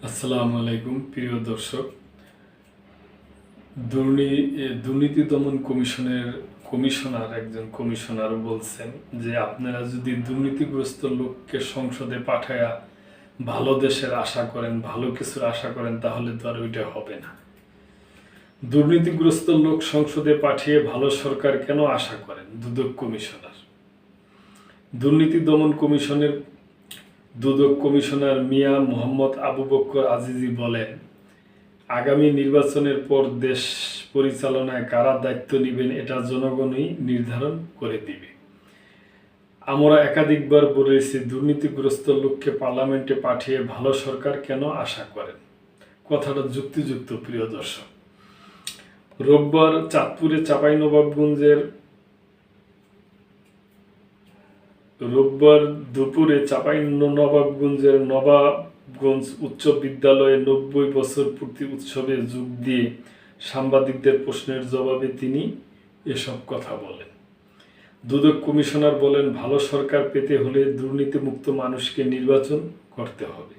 আসসালামু আলাইকুম প্রিয় দর্শক। দুর্নীতি দমন কমিশনের একজন কমিশনার বলছেন যে আপনারা যদি দুর্নীতিগ্রস্ত লোককে সংসদে পাঠায়া ভালো দেশের আশা করেন, ভালো কিছুর আশা করেন, তাহলে তো আর ওইটা হবে না। দুর্নীতিগ্রস্ত লোক সংসদে পাঠিয়ে ভালো সরকার কেন আশা করেন? দুদক কমিশনার দুর্নীতি দমন কমিশনের দুদক কমিশনার মিয়া মোহাম্মদ আবু বকর আজিজি বলেন, আগামী নির্বাচনের পর দেশ পরিচালনায় কারা দায়িত্ব নেবেন এটা জনগণই নির্ধারণ করে দিবে। আমরা একাধিকবার বলেছি, দুর্নীতিগ্রস্ত লোককে পার্লামেন্টে পাঠিয়ে ভালো সরকার কেন আশা করেন? কথাটা যুক্তিযুক্ত প্রিয় দর্শক। রোববার চাঁদপুরে দুপুরে চাঁপাইনবাবগঞ্জের নবাবগঞ্জ উচ্চ বিদ্যালয়ে 90 বছর পূর্তি উৎসবে যোগ দিয়ে সাংবাদিকদের প্রশ্নের জবাবে তিনি এসব কথা বলেন। দুদক কমিশনার বলেন, ভালো সরকার পেতে হলে দুর্নীতিমুক্ত মানুষকে নির্বাচন করতে হবে।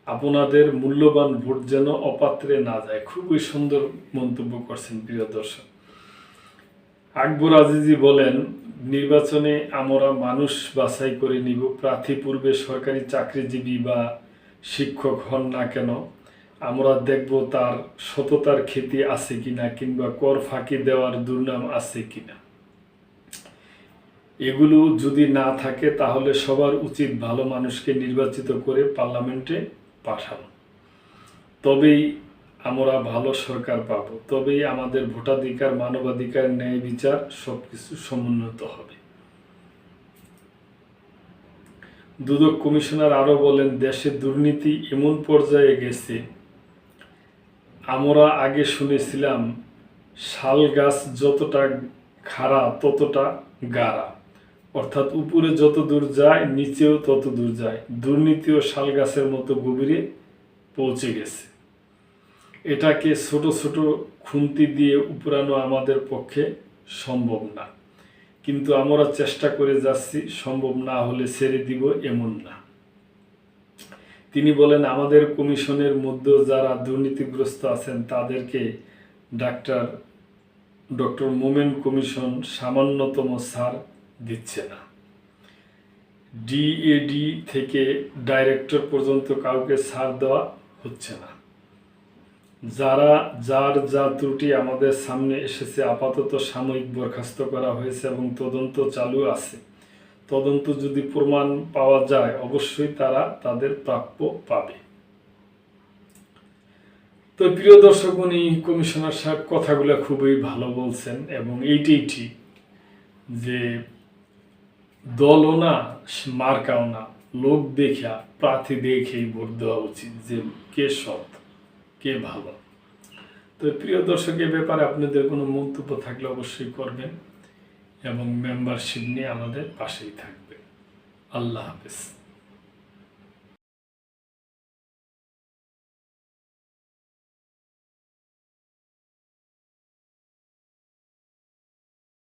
আপনাদের মূল্যবান ভোট যেন অপাত্রে না যায়। খুবই সুন্দর মন্তব্য করছেন প্রিয় দর্শক। আকবর আজিজি বলেন, নির্বাচনে আমরা মানুষ বাছাই করে নিব। প্রার্থী পূর্বে সরকারি চাকরিজীবী বা শিক্ষক হন না কেন, আমরা দেখব তার সততার খ্যাতি আছে কিনা, কিংবা কর ফাঁকি দেওয়ার দুর্নাম আছে কিনা। এগুলো যদি না থাকে তাহলে সবার উচিত ভালো মানুষকে নির্বাচিত করে পার্লামেন্টে পাঠানো। তবেই আমরা ভালো সরকার পাব, তবেই আমাদের ভোটাধিকার, মানবাধিকার, ন্যায় বিচার সবকিছু সমুন্নত হবে। দুদক কমিশনার আরো বলেন, দেশে দুর্নীতি এমন পর্যায়ে গেছে, আমরা আগে শুনেছিলাম শাল গাছ যতটা খাড়া ততটা গাঢ়া, অর্থাৎ উপরে যত দূর যায় নিচেও তত দূর যায়। দুর্নীতিও শাল গাছের মতো গভীরে পৌঁছে গেছে। এটাকে ছোট ছোট খুন্তি দিয়ে উপড়ানো আমাদের পক্ষে সম্ভব না, কিন্তু আমরা চেষ্টা করে যাচ্ছি। সম্ভব না হলে ছেড়ে দিব এমন না। তিনি বলেন, আমাদের কমিশনের মধ্যে যারা দুর্নীতিগ্রস্ত আছেন তাদেরকে ডক্টর মোমেন কমিশন সামান্যতম ছাড় দিচ্ছে না। ডিএডি থেকে ডাইরেক্টর পর্যন্ত কাউকে ছাড় দেওয়া হচ্ছে না। যার যা ত্রুটি আমাদের সামনে এসেছে আপাতত সাময়িক বরখাস্ত করা হয়েছে এবং তদন্ত চালু আছে। তদন্ত যদি প্রমাণ পাওয়া যায় অবশ্যই তারা তাদের প্রাপ্য পাবে। তো প্রিয় দর্শক, উনি কমিশনার সাহেব কথাগুলো খুবই ভালো বলছেন এবং এইটাই ঠিক যে দলও না মার্কাও না, লোক দেখা, প্রার্থী দেখেই ভোট দেওয়া উচিত যে কে সৎ কে ভালো। তো প্রিয় দর্শক, এ ব্যাপারে আপনাদের কোনো মন্তব্য থাকলে অবশ্যই করবেন এবং মেম্বারশিপ নিয়ে আমাদের পাশেই থাকবেন। আল্লাহ হাফেজ।